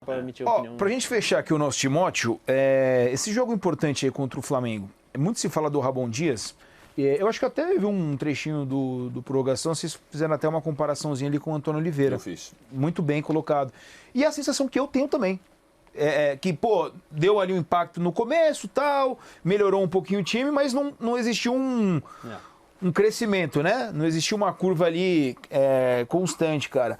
para emitir opinião. Pra gente fechar aqui o nosso Timóteo, esse jogo importante aí contra o Flamengo, muito se fala do Ramon Dias. Eu acho que até vi um trechinho do Prorrogação, vocês fizeram até uma comparaçãozinha ali com o Antônio Oliveira. Eu fiz. Muito bem colocado. E a sensação que eu tenho também, que, deu ali um impacto no começo, tal, melhorou um pouquinho o time, mas não existiu um crescimento, né? Não existiu uma curva ali constante, cara.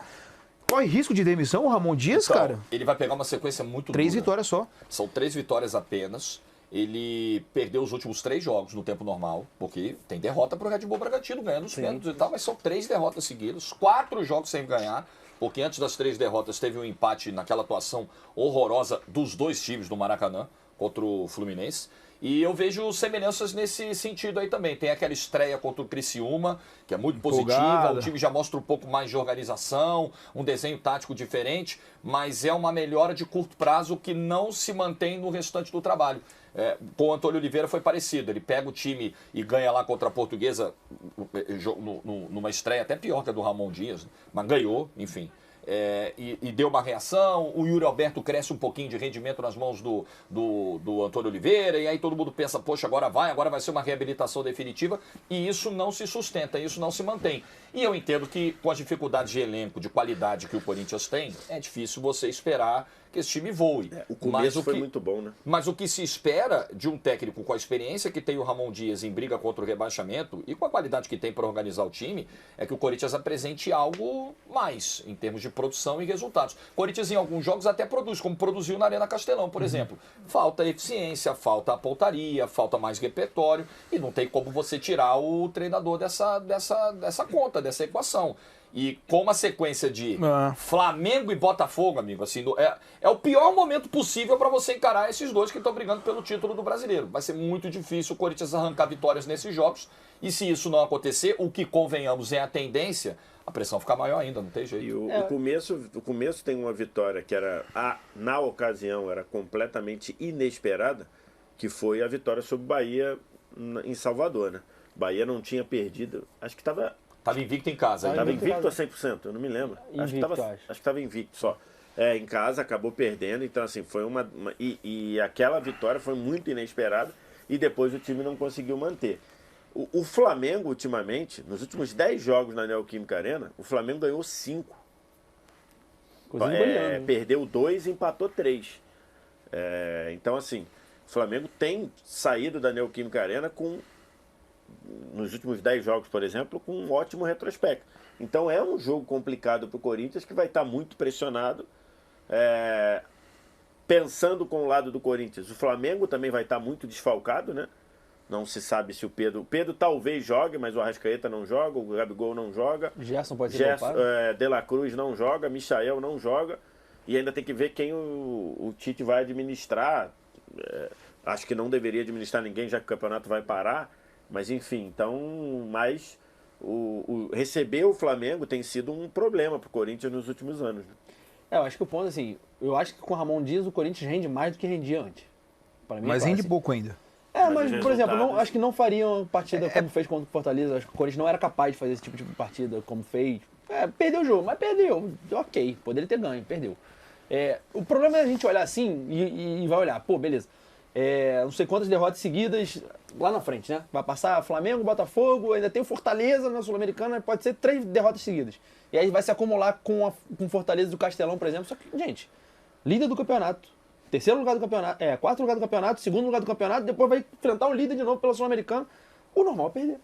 Corre risco de demissão o Ramon Dias, Então, cara? ele vai pegar uma sequência muito 3 dura. vitórias só. São 3 vitórias apenas. Ele perdeu os últimos 3 jogos no tempo normal, porque tem derrota pro Red Bull Bragantino, ganhando os pênaltis e tal, mas são 3 derrotas seguidas, 4 jogos sem ganhar, porque antes das 3 derrotas teve um empate naquela atuação horrorosa dos 2 times do Maracanã contra o Fluminense. E eu vejo semelhanças nesse sentido aí também. Tem aquela estreia contra o Criciúma, que é muito positiva, o time já mostra um pouco mais de organização, um desenho tático diferente, mas é uma melhora de curto prazo que não se mantém no restante do trabalho. Com o Antônio Oliveira foi parecido, ele pega o time e ganha lá contra a Portuguesa numa estreia até pior que a do Ramon Dias, mas ganhou, enfim. E deu uma reação, o Yuri Alberto cresce um pouquinho de rendimento nas mãos do Antônio Oliveira, e aí todo mundo pensa, poxa, agora vai ser uma reabilitação definitiva, e isso não se sustenta, isso não se mantém. E eu entendo que com as dificuldades de elenco, de qualidade que o Corinthians tem, é difícil você esperar que esse time voe. O começo foi muito bom, né? Mas o que se espera de um técnico com a experiência que tem o Ramon Dias em briga contra o rebaixamento e com a qualidade que tem para organizar o time, é que o Corinthians apresente algo mais em termos de produção e resultados. O Corinthians em alguns jogos até produz, como produziu na Arena Castelão, por exemplo. Falta eficiência, falta pontaria, falta mais repertório e não tem como você tirar o treinador dessa conta, dessa equação. E com uma sequência de Flamengo e Botafogo, amigo, assim, é o pior momento possível para você encarar esses dois que estão brigando pelo título do Brasileiro. Vai ser muito difícil o Corinthians arrancar vitórias nesses jogos. E se isso não acontecer, o que convenhamos é a tendência, a pressão fica maior ainda, não tem jeito. E o começo tem uma vitória que era, na ocasião, era completamente inesperada, que foi a vitória sobre o Bahia em Salvador, né? Bahia não tinha perdido, acho que estava invicto em casa. Estava invicto a 100%, eu não me lembro. Acho que estava invicto só. Em casa, acabou perdendo. Então, assim, foi e aquela vitória foi muito inesperada e depois o time não conseguiu manter. O Flamengo, ultimamente, nos últimos 10 jogos na Neoquímica Arena, o Flamengo ganhou 5. Perdeu 2 e empatou 3. Então, assim, o Flamengo tem saído da Neoquímica Arena nos últimos 10 jogos, por exemplo, com um ótimo retrospecto. Então é um jogo complicado para o Corinthians, que vai estar muito pressionado. Pensando com o lado do Corinthians, o Flamengo também vai estar muito desfalcado, né? Não se sabe se o Pedro talvez jogue, mas o Arrascaeta não joga, o Gabigol não joga. Gerson pode ser poupado. De La Cruz não joga, Michael não joga. E ainda tem que ver quem o Tite vai administrar. Acho que não deveria administrar ninguém, já que o campeonato vai parar. Mas enfim, então, receber o Flamengo tem sido um problema para o Corinthians nos últimos anos. Né? Eu acho que o ponto, assim, eu acho que com o Ramon Dias o Corinthians rende mais do que rendia antes. Mas rende pouco ainda. Mas por exemplo, acho que não faria uma partida como fez contra o Fortaleza. Acho que o Corinthians não era capaz de fazer esse tipo de partida como fez. Perdeu o jogo, mas perdeu. Ok, poderia ter ganho, perdeu. O problema é a gente olhar assim e vai olhar, beleza. Não sei quantas derrotas seguidas lá na frente, né? Vai passar Flamengo, Botafogo, ainda tem o Fortaleza na Sul-Americana, pode ser 3 derrotas seguidas. E aí vai se acumular com Fortaleza do Castelão, por exemplo. Só que, gente, líder do campeonato, terceiro lugar do campeonato, quarto lugar do campeonato, segundo lugar do campeonato, depois vai enfrentar o líder de novo pela Sul-Americana. O normal é perder.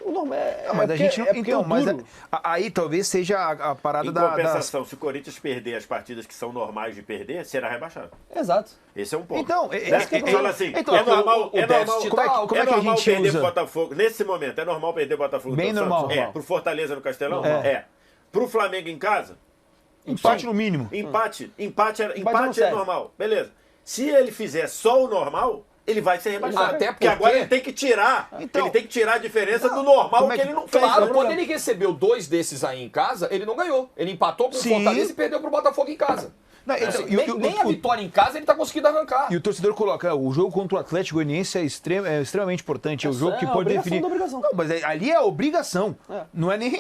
O normal mas a gente não. Então, mas aí talvez seja a parada da. Em compensação, se o Corinthians perder as partidas que são normais de perder, será rebaixado. Exato. Esse é um ponto. Então, é normal perder pro Botafogo. Nesse momento, é normal perder o Botafogo. Bem normal. Pro Fortaleza no Castelão? Pro Flamengo em casa? Empate no mínimo. Empate é normal. Beleza. Se ele fizer só o normal, ele vai ser rebaixado. Até porque agora ele tem que tirar. Ele tem que tirar a diferença do normal que ele não fez. Claro, quando ele recebeu 2 desses aí em casa, ele não ganhou. Ele empatou com o Fortaleza e perdeu pro Botafogo em casa. Nem a vitória em casa ele tá conseguindo arrancar. E o torcedor coloca, o jogo contra o Atlético Goianiense é extremamente importante, é o jogo que pode definir. Não, mas ali é a obrigação. Não é nem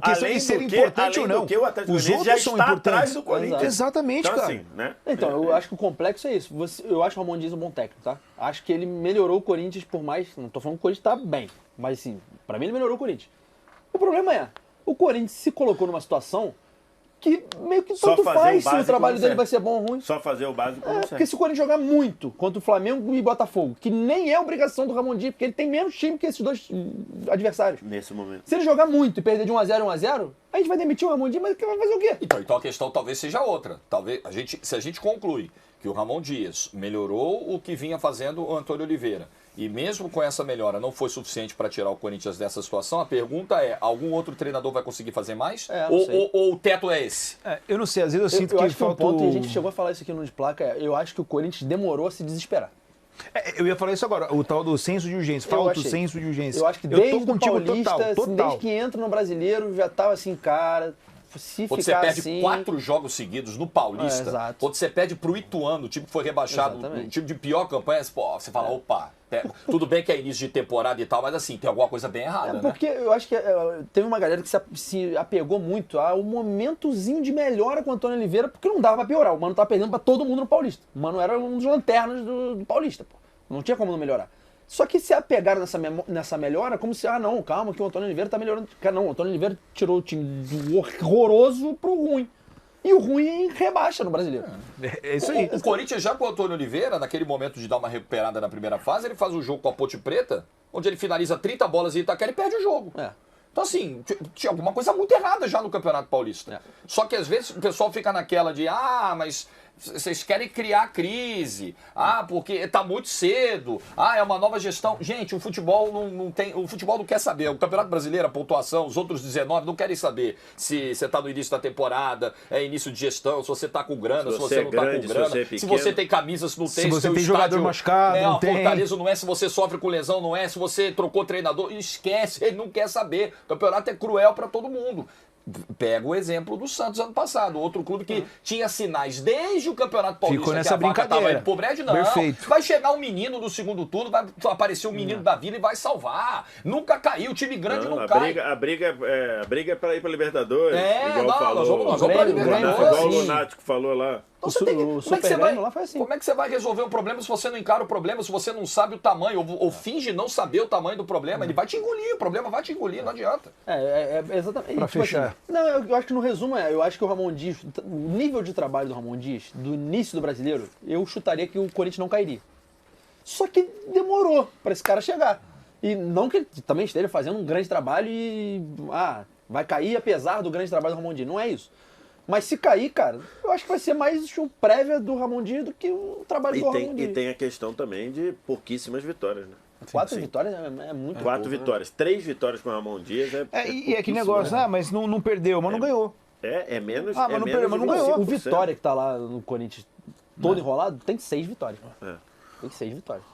questão de ser importante ou não. Os outros são importantes. Do Corinthians. Exatamente, então, cara. Assim, né? Então, eu acho que o complexo é isso. Eu acho o Ramon Dias um bom técnico, tá? Acho que ele melhorou o Corinthians por mais... Não tô falando que o Corinthians tá bem, mas assim, pra mim ele melhorou o Corinthians. O problema é, o Corinthians se colocou numa situação que meio que tanto faz se o trabalho dele vai ser bom ou ruim. Só fazer o básico como porque se o Corinthians jogar muito contra o Flamengo e Botafogo, que nem é obrigação do Ramon Dias, porque ele tem menos time que esses dois adversários. Nesse momento. Se ele jogar muito e perder de 1-0 1-0, a gente vai demitir o Ramon Dias, mas vai fazer o quê? Então a questão talvez seja outra. Talvez se a gente conclui que o Ramon Dias melhorou o que vinha fazendo o Antônio Oliveira, e mesmo com essa melhora não foi suficiente para tirar o Corinthians dessa situação, a pergunta é, algum outro treinador vai conseguir fazer mais? Ou o teto é esse? Eu não sei, às vezes eu sinto que acho falta... Um ponto, e a gente chegou a falar isso aqui no de placa, eu acho que o Corinthians demorou a se desesperar. Eu ia falar isso agora, o tal do senso de urgência, falta o senso de urgência. Eu acho que desde o Paulista, assim, desde que entra no Brasileiro, já tava assim, cara... Quando você perde 4 jogos seguidos no Paulista, quando você perde pro Ituano, o time que foi rebaixado, o time de pior campanha, você fala, opa, tudo bem que é início de temporada e tal, mas assim, tem alguma coisa bem errada, porque eu acho que teve uma galera que se apegou muito ao momentozinho de melhora com o Antônio Oliveira, porque não dava pra piorar. O Mano tava perdendo pra todo mundo no Paulista. O Mano era um dos lanternas do Paulista, pô. Não tinha como não melhorar. Só que se apegaram nessa melhora como se, não, calma, que o Antônio Oliveira tá melhorando. Cara, não, o Antônio Oliveira tirou o time do horroroso pro ruim. E o ruim rebaixa no Brasileiro. É isso aí. O Corinthians já com o Antônio Oliveira, naquele momento de dar uma recuperada na primeira fase, ele faz um jogo com a Ponte Preta, onde ele finaliza 30 bolas em Itaquera e perde o jogo. Então, assim, tinha alguma coisa muito errada já no Campeonato Paulista. Só que às vezes o pessoal fica naquela de, mas vocês querem criar crise, porque tá muito cedo, é uma nova gestão. Gente, o futebol não tem, o futebol não quer saber. O Campeonato Brasileiro, a pontuação, os outros 19 não querem saber se você tá no início da temporada, é início de gestão, se você tá com grana, se você não tá com grana, se você tem camisa, se não tem, se você tem jogador machucado, não tem. Fortaleza não é, se você sofre com lesão, não é, se você trocou treinador, esquece, ele não quer saber. O campeonato é cruel para todo mundo. Pega o exemplo do Santos ano passado, outro clube que tinha sinais desde o Campeonato Paulista. Ficou nessa brincadeira. Tava indo pro brejo, não. Perfeito. Vai chegar um menino no segundo turno, vai aparecer um menino da vila e vai salvar. Nunca caiu, o time grande não cai. A briga é para ir para Libertadores. Nós vamos pra Libertadores. Igual o Lunático falou lá. O Super Grêmio lá foi assim. Como é que você vai resolver um problema se você não encara o problema, se você não sabe o tamanho, ou finge não saber o tamanho do problema? Ele vai te engolir, o problema vai te engolir, não adianta. Exatamente. Pra fechar. Assim, não, eu acho que no resumo eu acho que o Ramon Dias, o nível de trabalho do Ramon Dias, do início do Brasileiro, eu chutaria que o Corinthians não cairia. Só que demorou pra esse cara chegar. E não que ele também esteja fazendo um grande trabalho e vai cair apesar do grande trabalho do Ramon Dias. Não é isso. Mas se cair, cara, eu acho que vai ser mais um prévia do Ramon Dias do que o trabalho do Ramon Dias. E tem a questão também de pouquíssimas vitórias, né? 4 vitórias é muito 4 vitórias. Né? 3 vitórias com o Ramon Dias e é que negócio, mas não perdeu, mas não ganhou. É menos. Mas não perdeu, mas não ganhou. O Vitória que tá lá no Corinthians todo enrolado tem 6 vitórias. Tem 6 vitórias.